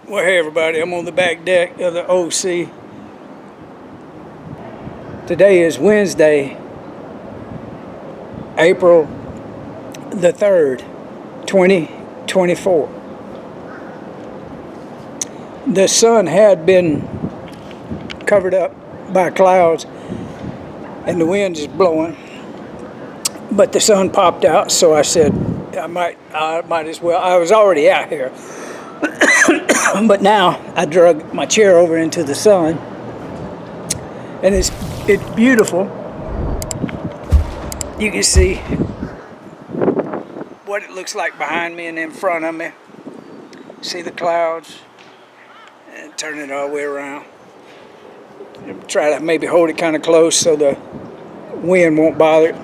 Well, hey everybody, I'm on the back deck of the OC. Today is Wednesday, April the 3rd, 2024. The sun had been covered up by clouds and the wind is blowing, but the sun popped out, so I said I might as well. I was already out here. But now I drug my chair over into the sun, and it's beautiful. You can see what it looks like behind me and in front of me. See the clouds, and turn it all the way around. Try to maybe hold it kind of close so the wind won't bother it.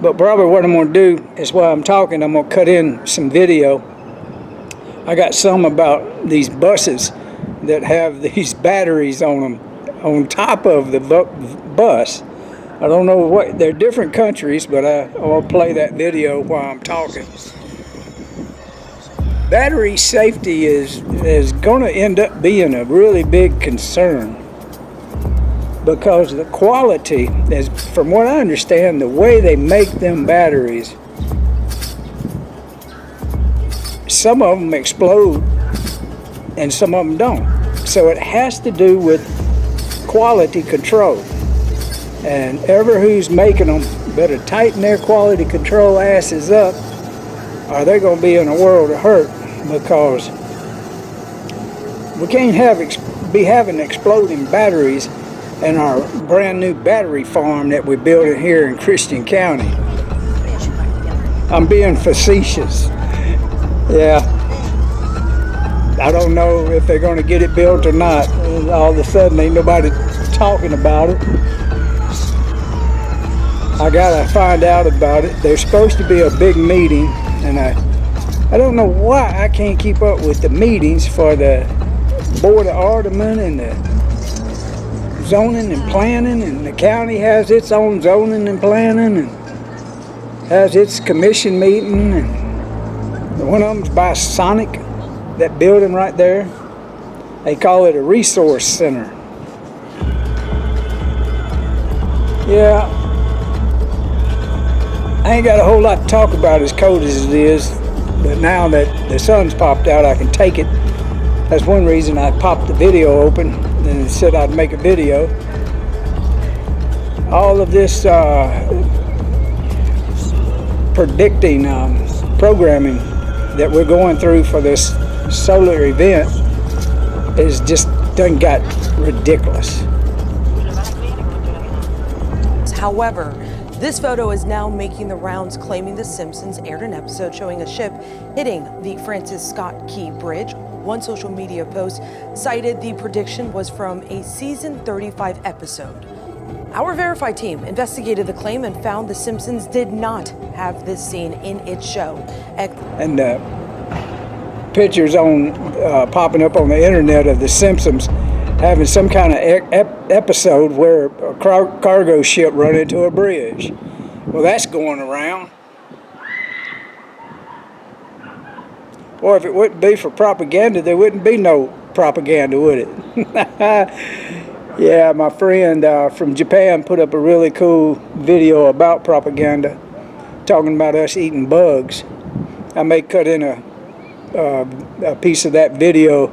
But probably what I'm going to do is, while I'm talking, I'm going to cut in some video. I got some about these buses that have these batteries on them, on top of the bus. I don't know what, they're different countries, but I'll play that video while I'm talking. Battery safety is going to end up being a really big concern, because the quality, is, from what I understand, the way they make them batteries, some of them explode and some of them don't. So it has to do with quality control. And ever who's making them better tighten their quality control asses up, or they're going to be in a world of hurt, because we can't be having exploding batteries in our brand new battery farm that we're building here in Christian County. I'm being facetious. Yeah, I don't know if they're going to get it built or not. All of a sudden, ain't nobody talking about it. I gotta find out about it. There's supposed to be a big meeting, and I don't know why I can't keep up with the meetings for the Board of Aldermen and the zoning and planning, and the county has its own zoning and planning and has its commission meeting, and one of them's by Sonic, that building right there. They call it a resource center. Yeah, I ain't got a whole lot to talk about, as cold as it is, but now that the sun's popped out, I can take it. That's one reason I popped the video open and said I'd make a video. All of this predicting programming that we're going through for this solar event is just done got ridiculous. However, this photo is now making the rounds, claiming The Simpsons aired an episode showing a ship hitting the Francis Scott Key Bridge. One social media post cited the prediction was from a season 35 episode. Our verified team investigated the claim and found The Simpsons did not have this scene in its show. And pictures on popping up on the internet of The Simpsons having some kind of episode where a cargo ship run into a bridge. Well, that's going around. Or if it wouldn't be for propaganda, there wouldn't be no propaganda, would it? Yeah, my friend from Japan put up a really cool video about propaganda, talking about us eating bugs. I may cut in a piece of that video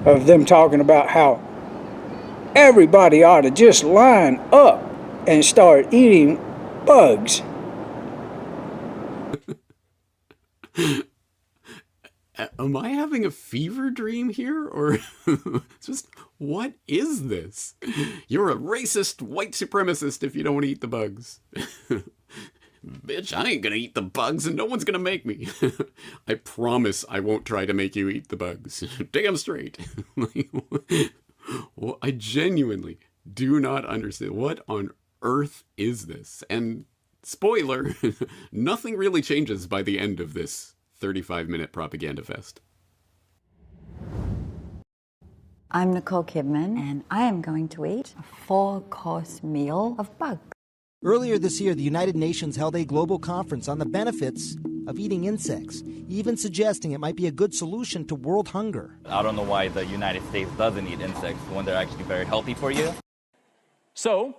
of them talking about how everybody ought to just line up and start eating bugs. Am I having a fever dream here, or just what is this? You're a racist white supremacist if you don't eat the bugs. Bitch, I ain't gonna eat the bugs and no one's gonna make me. I promise I won't try to make you eat the bugs. Damn straight. Well, I genuinely do not understand. What on earth is this? And spoiler, nothing really changes by the end of this 35-minute propaganda fest. I'm Nicole Kidman, and I am going to eat a 4-course meal of bugs. Earlier this year, the United Nations held a global conference on the benefits of eating insects, even suggesting it might be a good solution to world hunger. I don't know why the United States doesn't eat insects when they're actually very healthy for you. So,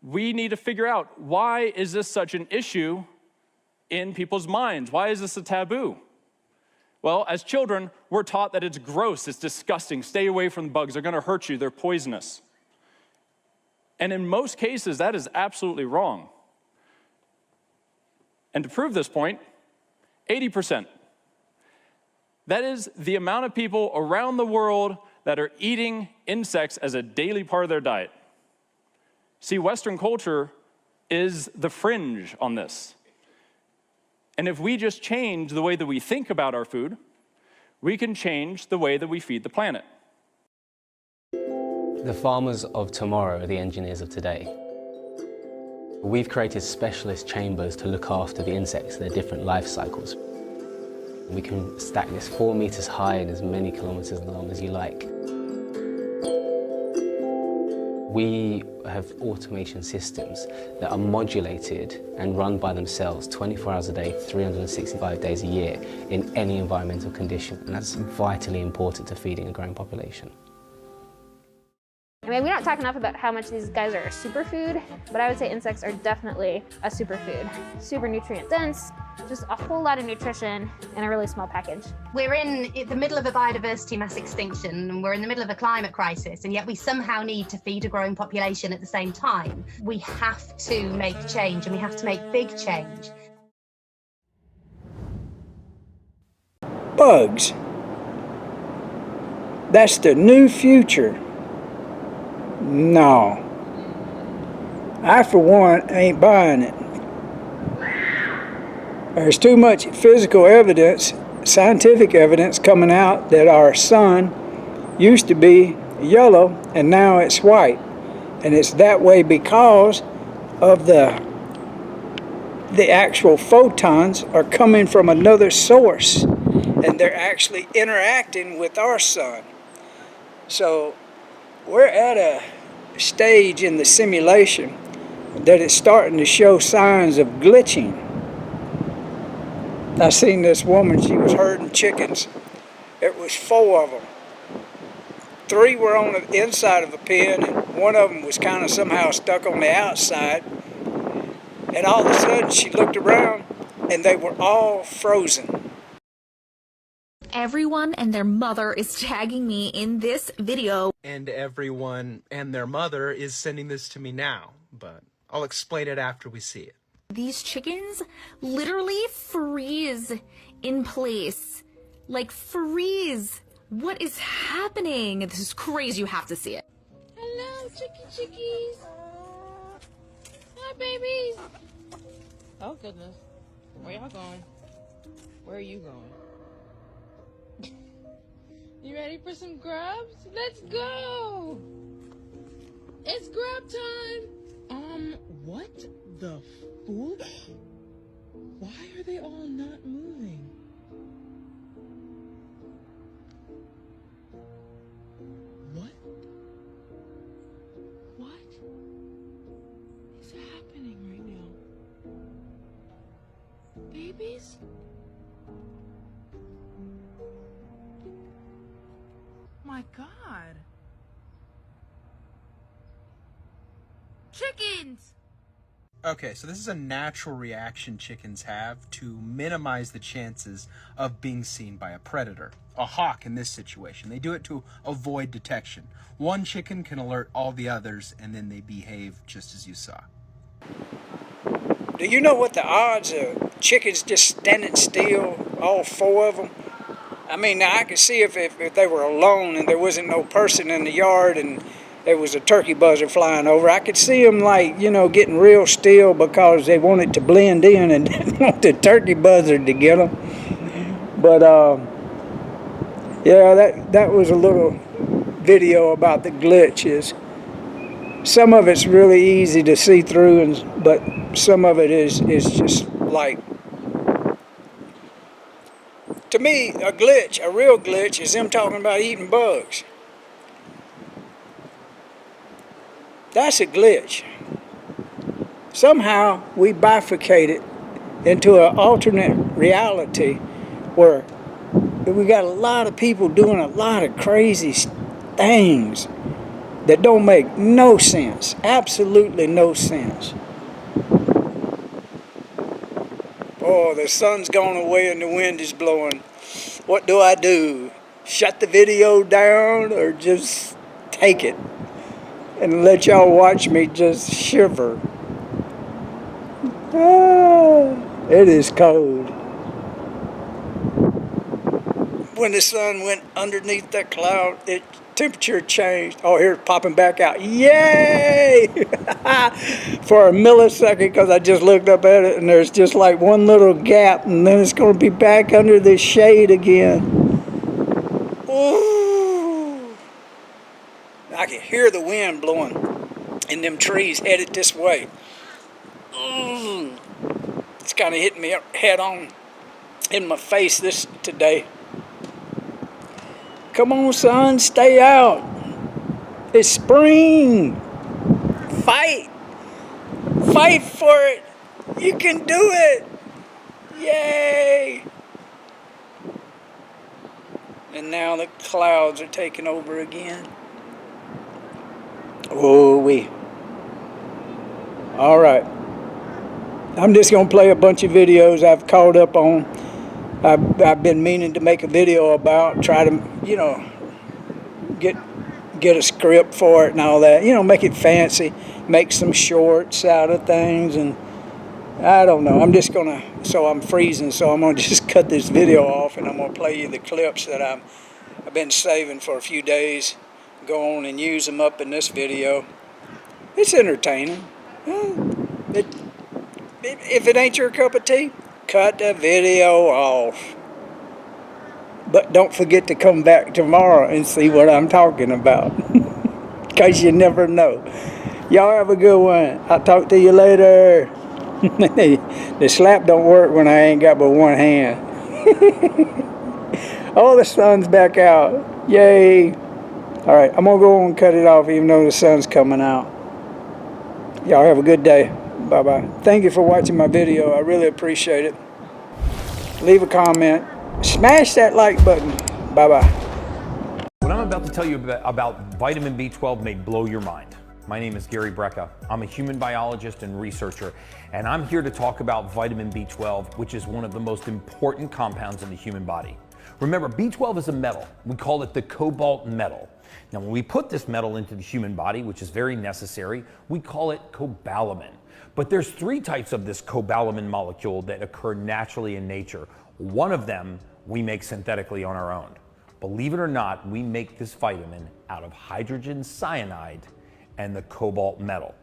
we need to figure out, why is this such an issue in people's minds? Why is this a taboo? Well, as children, we're taught that it's gross, it's disgusting, stay away from the bugs, they're gonna hurt you, they're poisonous. And in most cases, that is absolutely wrong. And to prove this point, 80%. That is the amount of people around the world that are eating insects as a daily part of their diet. See, Western culture is the fringe on this. And if we just change the way that we think about our food, we can change the way that we feed the planet. The farmers of tomorrow are the engineers of today. We've created specialist chambers to look after the insects, their different life cycles. We can stack this 4 meters high and as many kilometers long as you like. We have automation systems that are modulated and run by themselves 24 hours a day, 365 days a year in any environmental condition. And that's vitally important to feeding a growing population. I mean, we don't talk enough about how much these guys are a superfood, but I would say insects are definitely a superfood. Super nutrient dense, just a whole lot of nutrition in a really small package. We're in the middle of a biodiversity mass extinction, and we're in the middle of a climate crisis, and yet we somehow need to feed a growing population at the same time. We have to make change, and we have to make big change. Bugs. That's the new future. No. I, for one, ain't buying it. There's too much physical evidence, scientific evidence coming out that our sun used to be yellow and now it's white. And it's that way because of the actual photons are coming from another source and they're actually interacting with our sun. So we're at a stage in the simulation that it's starting to show signs of glitching. I seen this woman, she was herding chickens. It was 4 of them. 3 were on the inside of the pen, and 1 of them was kind of somehow stuck on the outside. And all of a sudden she looked around and they were all frozen. Everyone and their mother is tagging me in this video. And everyone and their mother is sending this to me now, but I'll explain it after we see it. These chickens literally freeze in place. Like freeze. What is happening? This is crazy. You have to see it. Hello, chickies. Hi, babies. Oh, goodness. Where y'all going? Where are you going? You ready for some grubs? Let's go! It's grub time! What the fool? Why are they all not moving? What? What is happening right now? Babies? My God. Chickens! Okay, so this is a natural reaction chickens have to minimize the chances of being seen by a predator. A hawk in this situation. They do it to avoid detection. 1 chicken can alert all the others, and then they behave just as you saw. Do you know what the odds of chickens just standing still, all 4 of them? I mean, now I could see if they were alone and there wasn't no person in the yard and there was a turkey buzzard flying over, I could see them, like, you know, getting real still because they wanted to blend in and didn't want the turkey buzzard to get them. But, yeah, that was a little video about the glitches. Some of it's really easy to see through, but some of it is just like, to me, a glitch, a real glitch, is them talking about eating bugs. That's a glitch. Somehow we bifurcated into an alternate reality where we got a lot of people doing a lot of crazy things that don't make no sense, absolutely no sense. Oh, the sun's gone away and the wind is blowing. What do I do? Shut the video down or just take it and let y'all watch me just shiver? Ah, it is cold. When the sun went underneath that cloud, the temperature changed. Oh, here it's popping back out. Yay! For a millisecond, because I just looked up at it, and there's just like one little gap, and then it's going to be back under the shade again. Ooh! I can hear the wind blowing, and them trees headed this way. Ooh! It's kind of hitting me head on in my face today. Come on, son, stay out. It's spring. Fight. Fight for it. You can do it. Yay. And now the clouds are taking over again. Oh-wee. All right. I'm just going to play a bunch of videos I've caught up on. I've been meaning to make a video about, try to, you know, get a script for it and all that, you know, make it fancy, make some shorts out of things, and I don't know. I'm just gonna, so I'm freezing, so I'm gonna just cut this video off and I'm gonna play you the clips that I've been saving for a few days, go on and use them up in this video. It's entertaining. If it ain't your cup of tea, cut the video off. But don't forget to come back tomorrow and see what I'm talking about. Because you never know. Y'all have a good one. I'll talk to you later. The slap don't work when I ain't got but one hand. Oh, the sun's back out. Yay. All right, I'm going to go and cut it off even though the sun's coming out. Y'all have a good day. Bye-bye. Thank you for watching my video. I really appreciate it. Leave a comment. Smash that like button. Bye-bye. What I'm about to tell you about vitamin B12 may blow your mind. My name is Gary Brecka. I'm a human biologist and researcher, and I'm here to talk about vitamin B12, which is one of the most important compounds in the human body. Remember, B12 is a metal. We call it the cobalt metal. Now, when we put this metal into the human body, which is very necessary, we call it cobalamin. But there's 3 types of this cobalamin molecule that occur naturally in nature. One of them we make synthetically on our own. Believe it or not, we make this vitamin out of hydrogen cyanide and the cobalt metal.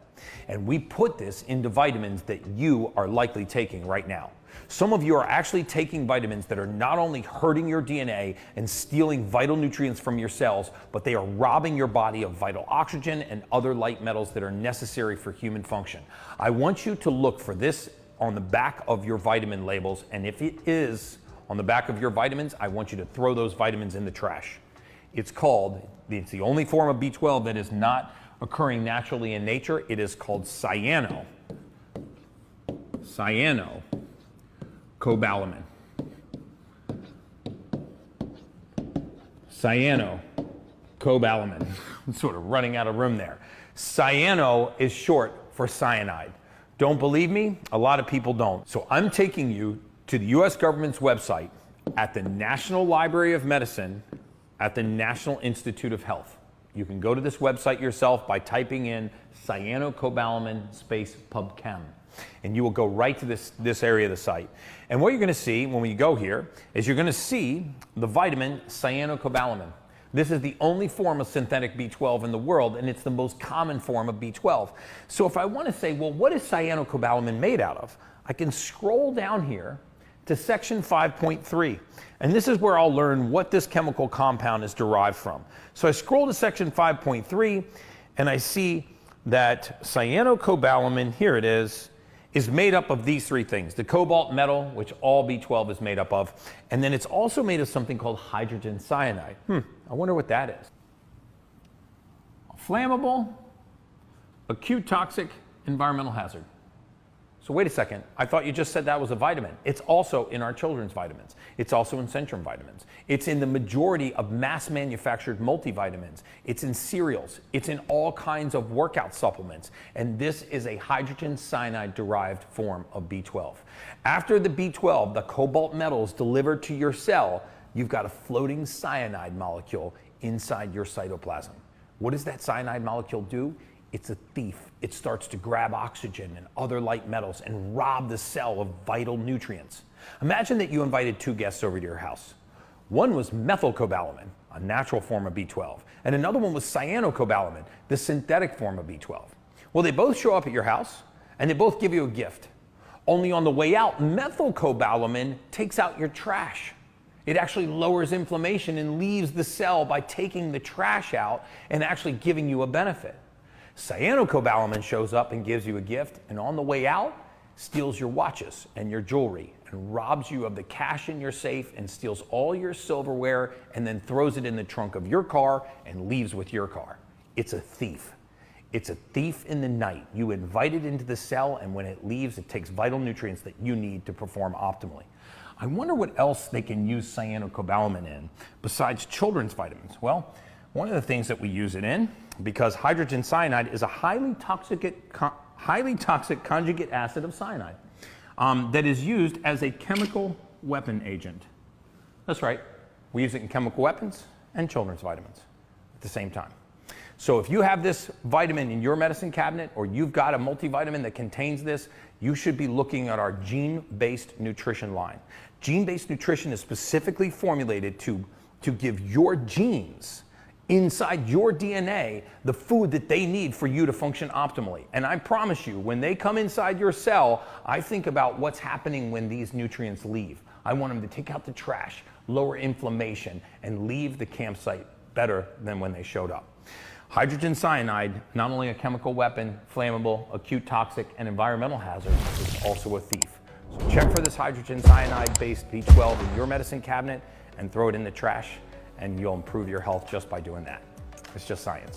And we put this into vitamins that you are likely taking right now. Some of you are actually taking vitamins that are not only hurting your DNA and stealing vital nutrients from your cells, but they are robbing your body of vital oxygen and other light metals that are necessary for human function. I want you to look for this on the back of your vitamin labels, and if it is on the back of your vitamins, I want you to throw those vitamins in the trash. It's the only form of B12 that is not occurring naturally in nature. It is called cyanocobalamin. Cyanocobalamin. I'm sort of running out of room there. Cyano is short for cyanide. Don't believe me? A lot of people don't. So I'm taking you to the US government's website at the National Library of Medicine at the National Institute of Health. You can go to this website yourself by typing in cyanocobalamin space PubChem. And you will go right to this area of the site. And what you're going to see when we go here is you're going to see the vitamin cyanocobalamin. This is the only form of synthetic B12 in the world, and it's the most common form of B12. So if I want to say, well, what is cyanocobalamin made out of? I can scroll down here to section 5.3. And this is where I'll learn what this chemical compound is derived from. So I scroll to section 5.3, and I see that cyanocobalamin, here it is made up of these 3 things. The cobalt metal, which all B12 is made up of, and then it's also made of something called hydrogen cyanide. I wonder what that is. Flammable, acute toxic, environmental hazard. So wait a second, I thought you just said that was a vitamin. It's also in our children's vitamins. It's also in Centrum vitamins. It's in the majority of mass manufactured multivitamins. It's in cereals. It's in all kinds of workout supplements. And this is a hydrogen cyanide derived form of B12. After the B12, the cobalt metals delivered to your cell, you've got a floating cyanide molecule inside your cytoplasm. What does that cyanide molecule do? It's a thief. It starts to grab oxygen and other light metals and rob the cell of vital nutrients. Imagine that you invited 2 guests over to your house. One was methylcobalamin, a natural form of B12, and another one was cyanocobalamin, the synthetic form of B12. Well, they both show up at your house and they both give you a gift. Only on the way out, methylcobalamin takes out your trash. It actually lowers inflammation and leaves the cell by taking the trash out and actually giving you a benefit. Cyanocobalamin shows up and gives you a gift, and on the way out, steals your watches and your jewelry and robs you of the cash in your safe and steals all your silverware and then throws it in the trunk of your car and leaves with your car. It's a thief. It's a thief in the night. You invite it into the cell, and when it leaves, it takes vital nutrients that you need to perform optimally. I wonder what else they can use cyanocobalamin in besides children's vitamins. Well, one of the things that we use it in, because hydrogen cyanide is a highly toxic conjugate acid of cyanide that is used as a chemical weapon agent. That's right, we use it in chemical weapons and children's vitamins at the same time. So if you have this vitamin in your medicine cabinet, or you've got a multivitamin that contains this, you should be looking at our gene-based nutrition line. Gene-based nutrition is specifically formulated to give your genes inside your DNA the food that they need for you to function optimally. And I promise you, when they come inside your cell, I think about what's happening when these nutrients leave. I want them to take out the trash, lower inflammation, and leave the campsite better than when they showed up. Hydrogen cyanide, not only a chemical weapon, flammable, acute toxic, and environmental hazard, is also a thief. So check for this hydrogen cyanide-based B12 in your medicine cabinet and throw it in the trash, and you'll improve your health just by doing that. It's just science.